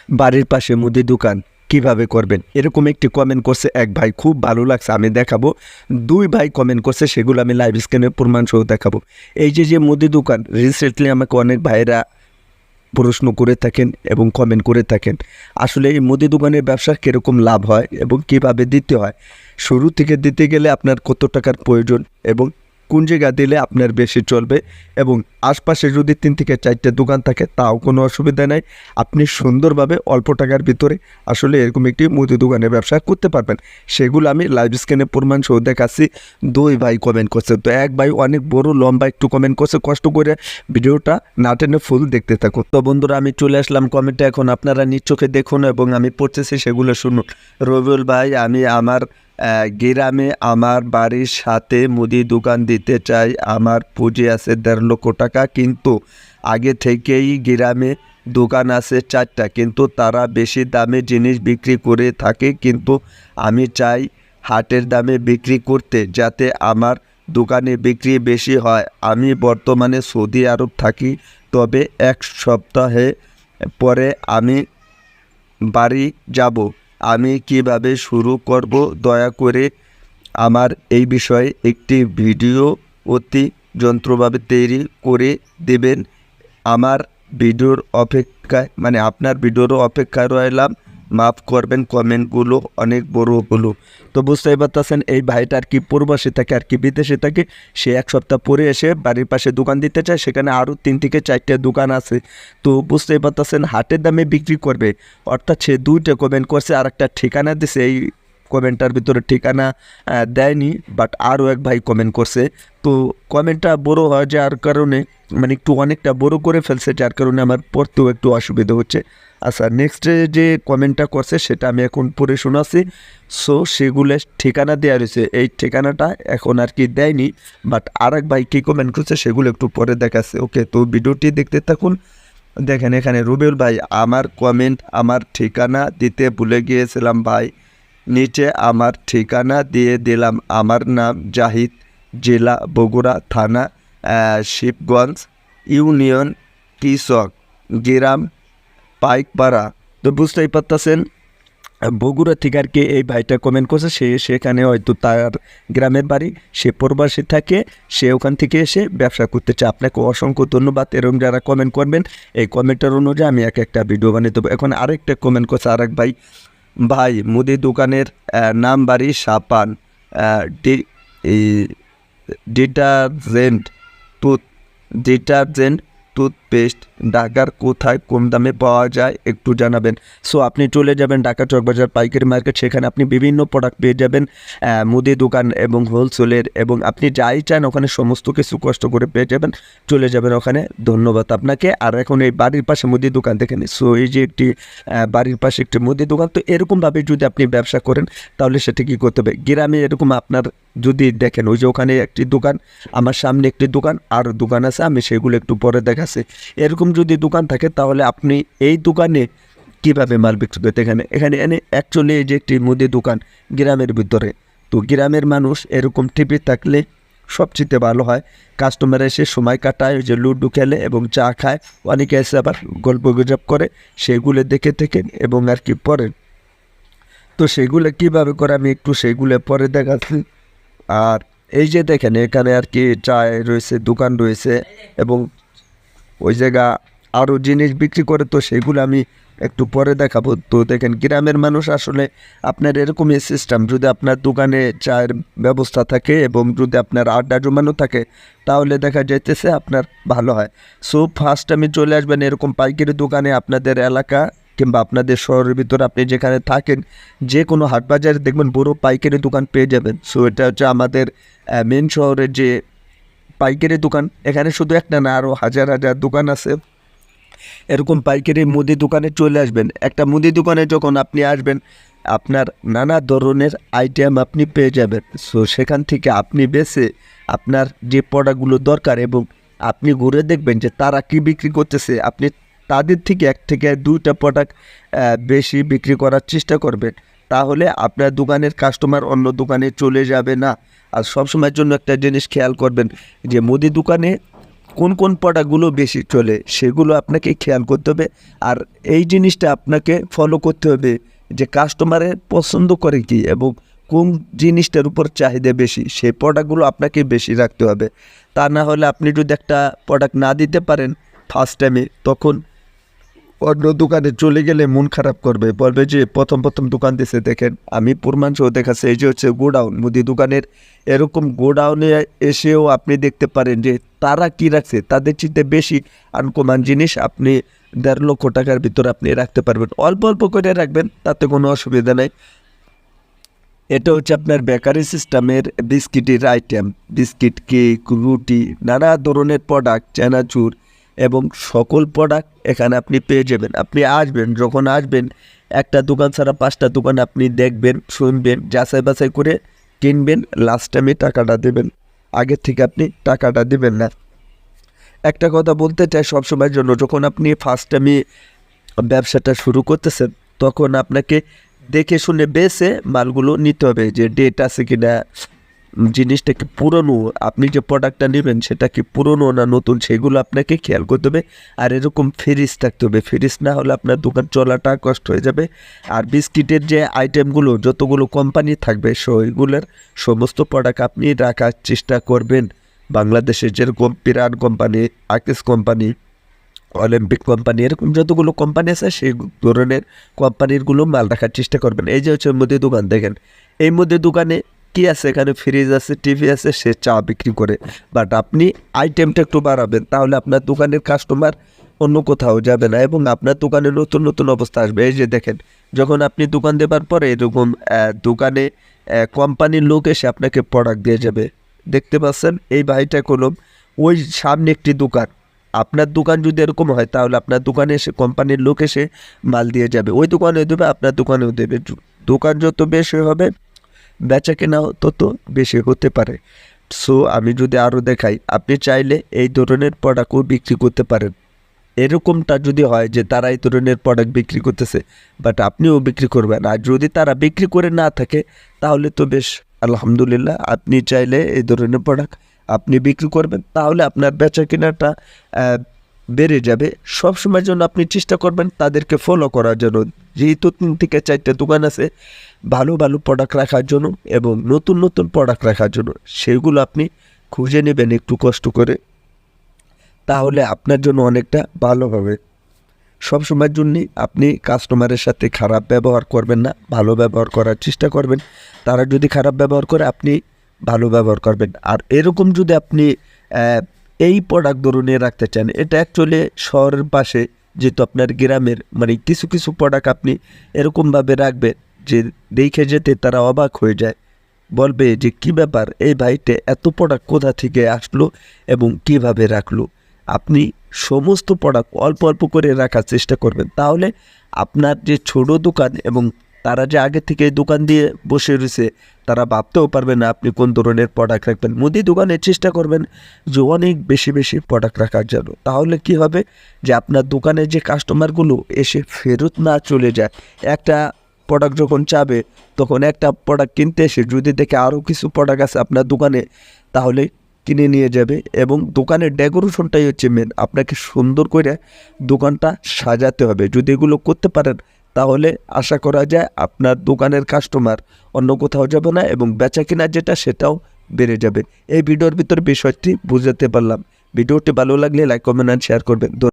বাড়ির পাশে মুদি দোকান কিভাবে করবেন এরকম একটি কমেন্ট করছে এক ভাই, খুব ভালো লাগছে, আমি দেখাবো। দুই ভাই কমেন্ট করছে, সেগুলো আমি লাইভ স্ক্রিনে প্রমাণ সহ দেখাবো। এই যে মুদি দোকান, রিসেন্টলি আমাকে অনেক ভাইরা প্রশ্ন করে থাকেন এবং কমেন্ট করে থাকেন, আসলে এই মুদি দোকানের ব্যবসা কীরকম লাভ হয় এবং কিভাবে দিতে হয়। শুরু থেকে দিতে গেলে আপনার কত টাকার প্রয়োজন এবং কোন জায়গা দিলে আপনার বেশি চলবে, এবং আশপাশে যদি 3 থেকে 4টে দোকান থাকে তাও কোনো অসুবিধা নাই, আপনি সুন্দরভাবে অল্প টাকার ভিতরে আসলে এরকম একটি মুদি দোকানের ব্যবসা করতে পারবেন। সেগুলো আমি লাইভ স্ক্রিনে প্রমাণ সহ দেখাচ্ছি। দুই ভাই কমেন্ট করছে, তো এক ভাই অনেক বড় লম্বা একটু কমেন্ট করছে, কষ্ট করে ভিডিওটা না টেনে ফুল দেখতে থাকুন। তো বন্ধুরা, আমি চলে আসলাম কমেন্টে, এখন আপনারা নিজ চোখে দেখুন এবং আমি পড়তেছি সেগুলো শুনুন। রবিউল ভাই, আমি আমার গ্রামে আমার বাড়ির সাথে মুদি দোকান দিতে চাই। আমার পুঁজি আছে 1.5 লক্ষ টাকা, কিন্তু আগে থেকেই গ্রামে দোকান আছে 4টা, কিন্তু তারা বেশি দামে জিনিস বিক্রি করে থাকে, কিন্তু আমি চাই হাটের দামে বিক্রি করতে, যাতে আমার দোকানে বিক্রি বেশি হয়। আমি বর্তমানে সৌদি আরব থাকি, তবে 1 সপ্তাহে পরে আমি বাড়ি যাব। আমি কিভাবে শুরু করব, দয়া করে আমার এই বিষয়ে একটি ভিডিও অতি যন্ত্রভাবে তৈরি করে দেবেন। আমার ভিডিওর অপেক্ষায়, আপনার ভিডিওরও অপেক্ষায় রইলাম। মাফ করবেন কমেন্টগুলো অনেক বড় হলো। তো বুঝতেই পারতেছেন এই ভাইটা আর কি প্রবাসী থাকে, আর কি বিদেশে থাকে। সে 1 সপ্তাহ পরে এসে বাড়ির পাশে দোকান দিতে চায়, সেখানে আরও 3 থেকে 4টে দোকান আছে। তো বুঝতেই পারতেছেন হাটের দামে বিক্রি করবে, অর্থাৎ সে 2টে কমেন্ট করছে আর একটা ঠিকানা দিছে। এই কমেন্টটার ভিতরে ঠিকানা দেয়নি, বাট আরও এক ভাই কমেন্ট করছে। তো কমেন্টটা বড় হয় যার কারণে, একটু অনেকটা বড় করে ফেলছে, যার কারণে আমার পড়তেও একটু অসুবিধা হচ্ছে। আচ্ছা, নেক্সটে যে কমেন্টটা করছে সেটা আমি এখন পড়ে শোনাচ্ছি। সো সেগুলো ঠিকানা দেওয়া রয়েছে, এই ঠিকানাটা এখন আর কি দেয়নি, বাট আর এক ভাই কী কমেন্ট করছে সেগুলো একটু পরে দেখাচ্ছে। ওকে, তো ভিডিওটি দেখতে থাকুন। দেখেন এখানে রবিউল ভাই, আমার কমেন্ট, আমার ঠিকানা দিতে ভুলে গিয়েছিলাম ভাই, নিচে আমার ঠিকানা দিয়ে দিলাম। আমার নাম জাহিদ, জেলা বগুড়া, থানা শিবগঞ্জ, ইউনিয়ন কৃষক, গ্রাম পাইকপাড়া। তো বুঝতেই পারতেছেন বগুড়া থেকে আর কি এই ভাইটা কমেন্ট করছে। সেখানে হয়তো তার গ্রামের বাড়ি, সে প্রবাসী থাকে, সে ওখান থেকে এসে ব্যবসা করতে চায়। আপনাকে অসংখ্য ধন্যবাদ এরকম যারা কমেন্ট করবেন। এই কমেন্টের অনুযায়ী আমি একটা ভিডিও বানিয়ে দেবো। এখন আরেকটা কমেন্ট করছে আরেক ভাই, ভাই মুদি দোকানের নাম বাড়ি সাপান, ডিটারজেন্ট টুথপেস্ট ঢাকার কোথায় কম দামে পাওয়া যায় একটু জানাবেন। সো আপনি চলে যাবেন ঢাকা চকবাজার পাইকারি মার্কেট, সেখানে আপনি বিভিন্ন প্রোডাক্ট পেয়ে যাবেন, মুদি দোকান এবং হোলসেলের, এবং আপনি যাই চান ওখানে সমস্ত কিছু কষ্ট করে পেয়ে যাবেন। চলে যাবেন ওখানে। ধন্যবাদ আপনাকে। আর এখন এই বাড়ির পাশে মুদি দোকান দেখেন। সো এই যে একটি বাড়ির পাশে একটি মুদি দোকান, তো এরকমভাবে যদি আপনি ব্যবসা করেন তাহলে সেটা কী করতে হবে, গ্রামে এরকম আপনার যদি দেখেন, ওই যে ওখানে একটি দোকান, আমার সামনে একটি দোকান, আর দোকান আছে, আমি সেগুলো একটু পরে দেখাচ্ছি। এরকম যদি দোকান থাকে তাহলে আপনি এই দোকানে কিভাবে মাল বিক্রি করতে, এখানে অ্যাকচুয়ালি এই যে একটি মুদি দোকান গ্রামের ভিতরে, তো গ্রামের মানুষ এরকম টিভি থাকলে সবচেয়ে ভালো হয়। কাস্টমার এসে সময় কাটায়, ওই যে লুডো খেলে এবং চা খায়, অনেকে এসে আবার গল্প গুজব করে, সেগুলো দেখে থাকেন এবং আর কি পড়েন। তো সেগুলো কীভাবে করে আমি একটু সেগুলো পরে দেখাচ্ছি। আর এই যে দেখেন এখানে আর কি চায় রয়েছে, দোকান রয়েছে, এবং ওই জায়গা আরও জিনিস বিক্রি করে, তো সেগুলো আমি একটু পরে দেখাবো। তো দেখেন গ্রামের মানুষ আসলে আপনার এরকমই সিস্টেম, যদি আপনার দোকানে চায়ের ব্যবস্থা থাকে এবং যদি আপনার আড্ডা জমানো থাকে তাহলে দেখা যাইতেছে আপনার ভালো হয়। সো ফার্স্ট আমি চলে আসবেন এরকম পাইকারি দোকানে, আপনাদের এলাকা কিংবা আপনাদের শহরের ভিতরে আপনি যেখানে থাকেন, যে কোনো হাট বাজারে দেখবেন বড় পাইকারি দোকান পেয়ে যাবেন। সো এটা হচ্ছে আমাদের মেন শহরের যে পাইকারি দোকান, এখানে শুধু একটা না, আরও হাজার হাজার দোকান আছে। এরকম পাইকারি মুদি দোকানে চলে আসবেন। একটা মুদি দোকানে যখন আপনি আসবেন, আপনার নানা ধরনের আইটেম আপনি পেয়ে যাবেন। সো সেখান থেকে আপনি বেছে আপনার যে প্রোডাক্টগুলো দরকার, এবং আপনি ঘুরে দেখবেন যে তারা কি বিক্রি করতেছে, আপনি তাদের থেকে 1 থেকে 2টা প্রোডাক্ট বেশি বিক্রি করার চেষ্টা করবেন। তাহলে আপনার দোকানের কাস্টমার অন্য দোকানে চলে যাবে না। আর সবসময়ের জন্য একটা জিনিস খেয়াল করবেন যে মুদি দোকানে কোন কোন প্রোডাক্টগুলো বেশি চলে সেগুলো আপনাকে খেয়াল করতে হবে। আর এই জিনিসটা আপনাকে ফলো করতে হবে যে কাস্টমারের পছন্দ করে কি এবং কোন জিনিসটার উপর চাহিদা বেশি সেই প্রোডাক্টগুলো আপনাকে বেশি রাখতে হবে। তা না হলে আপনি যদি একটা প্রোডাক্ট না দিতে পারেন ফার্স্ট টাইমে, তখন অন্য দোকানে চলে গেলে মন খারাপ করবে, বলবে যে প্রথম দোকান দিছে দেখেন। আমি প্রমাণ সহ দেখাচ্ছি, এই যে হচ্ছে গোডাউন মুদি দোকানের। এরকম গোডাউনে এসেও আপনি দেখতে পারেন যে তারা কি রাখছে, তাদের চিন্তে বেশি আনকমন জিনিস আপনি 1.5 লক্ষ টাকার ভিতর আপনি রাখতে পারবেন। অল্প অল্প করে রাখবেন, তাতে কোনো অসুবিধা নেই। এটা হচ্ছে আপনার বেকারি সিস্টেমের বিস্কিটের আইটেম, বিস্কিট, কেক, রুটি, নানা ধরনের প্রোডাক্ট, চানাচুর এবং সকল প্রোডাক্ট এখানে আপনি পেয়ে যাবেন। আপনি আসবেন, যখন আসবেন একটা দোকান ছাড়া 5টা দোকান আপনি দেখবেন, শুনবেন, যাচাই বাছাই করে কিনবেন। লাস্ট টাইমে টাকাটা দেবেন, আগের থেকে আপনি টাকাটা দেবেন না। একটা কথা বলতে চাই সবসময়ের জন্য, যখন আপনি ফার্স্ট টাইমে ব্যবসাটা শুরু করতেছেন তখন আপনাকে দেখে শুনে বেছে মালগুলো নিতে হবে, যে ডেট আছে কিনা, জিনিসটা কি পুরনো, আপনি যে প্রোডাক্টটা নেবেন সেটা কি পুরনো না নতুন, সেগুলো আপনাকে খেয়াল করতে হবে। আর এরকম ফ্রিজ থাকতে হবে, ফ্রিজ না হলে আপনার দোকান চলাটা কষ্ট হয়ে যাবে। আর বিস্কিটের যে আইটেমগুলো যতগুলো কোম্পানি থাকবে সেইগুলোর সমস্ত প্রোডাক্ট আপনি রাখার চেষ্টা করবেন। বাংলাদেশের যেরকম পিরান কোম্পানি, আকিস কোম্পানি, অলিম্পিক কোম্পানি, এরকম যতগুলো কোম্পানি আছে সেই ধরনের কোম্পানিরগুলো মাল রাখার চেষ্টা করবেন। এই যে হচ্ছে মুদি দোকান দেখেন, এই মুদি দোকানে কি আছে, এখানে ফ্রিজ আছে, টিভি আছে, সে চা বিক্রি করে। বাট আপনি আইটেমটা একটু বাড়াবেন, তাহলে আপনার দোকানের কাস্টমার অন্য কোথাও যাবে না এবং আপনার দোকানে নতুন নতুন অবস্থা আসবে। এই যে দেখেন, যখন আপনি দোকান দেবার পরে এরকম দোকানে কোম্পানির লোক এসে আপনাকে প্রোডাক্ট দিয়ে যাবে। দেখতে পাচ্ছেন এই ভাইটা কলম, ওই সামনে একটি দোকান, আপনার দোকান যদি এরকম হয় তাহলে আপনার দোকানে এসে কোম্পানির লোক এসে মাল দিয়ে যাবে, ওই দোকানে দেবে, আপনার দোকানেও দেবে। দোকান যত বেশি হবে বেচা কেনাও তত বেশি হতে পারে। সো আমি যদি আরও দেখাই, আপনি চাইলে এই ধরনের প্রোডাক্টও বিক্রি করতে পারেন। এরকমটা যদি হয় যে তারা এই ধরনের প্রোডাক্ট বিক্রি করতেছে বাট আপনিও বিক্রি করবেন, আর যদি তারা বিক্রি করে না থাকে তাহলে তো বেশ আলহামদুলিল্লাহ, আপনি চাইলে এই ধরনের প্রোডাক্ট আপনি বিক্রি করবেন, তাহলে আপনার বেচা কেনাটা বেড়ে যাবে। সবসময়ের জন্য আপনি চেষ্টা করবেন তাদেরকে ফলো করার জন্য, যেহেতু 3 থেকে 4টে দোকান আছে, ভালো ভালো প্রোডাক্ট রাখার জন্য এবং নতুন নতুন প্রোডাক্ট রাখার জন্য। সেগুলো আপনি খুঁজে নেবেন একটু কষ্ট করে, তাহলে আপনার জন্য অনেকটা ভালো হবে। সবসময়ের জন্যই আপনি কাস্টমারের সাথে খারাপ ব্যবহার করবেন না, ভালো ব্যবহার করার চেষ্টা করবেন। তারা যদি খারাপ ব্যবহার করে আপনি ভালো ব্যবহার করবেন। আর এরকম যদি আপনি এই প্রোডাক্ট ধরনের রাখতে চান, এটা অ্যাকচুয়ালি শহরের পাশে, যেহেতু আপনার গ্রামের, মানে কিছু কিছু প্রোডাক্ট আপনি এরকমভাবে রাখবেন যে দেখে যেতে তারা অবাক হয়ে যায়, বলবে যে কী ব্যাপার, এই ভাইটা এত প্রোডাক্ট কোথা থেকে আসলো এবং কিভাবে রাখলো। আপনি সমস্ত প্রোডাক্ট অল্প অল্প করে রাখার চেষ্টা করবেন, তাহলে আপনার যে ছোট দোকান এবং তারা যে আগে থেকে দোকান দিয়ে বসে রয়েছে তারা ভাবতেও পারবে না আপনি কোন ধরনের প্রোডাক্ট রাখবেন। মুদি দোকানে চেষ্টা করবেন যে অনেক বেশি বেশি প্রোডাক্ট রাখার জন্য, তাহলে কি হবে যে আপনার দোকানে যে কাস্টমারগুলো এসে ফেরত না চলে যায়। একটা প্রোডাক্ট যখন চাবে তখন একটা প্রোডাক্ট কিনতে এসে যদি দেখে আরও কিছু প্রোডাক্ট আছে আপনার দোকানে, তাহলে কিনে নিয়ে যাবে। এবং দোকানের ডেকোরেশনটাই হচ্ছে মেন, আপনাকে সুন্দর করে দোকানটা সাজাতে হবে। যদি এগুলো করতে পারেন তাহলে আশা করা যায় আপনার দোকানের কাস্টমার অন্য কোথাও যাবে না এবং বেচা কেনার যেটা সেটাও বেড়ে যাবে। এই ভিডিওর ভিতরে বিষয়টি বুঝাতে পারলাম। ভিডিওটি ভালো লাগলে লাইক, কমেন্ট আর শেয়ার করবেন।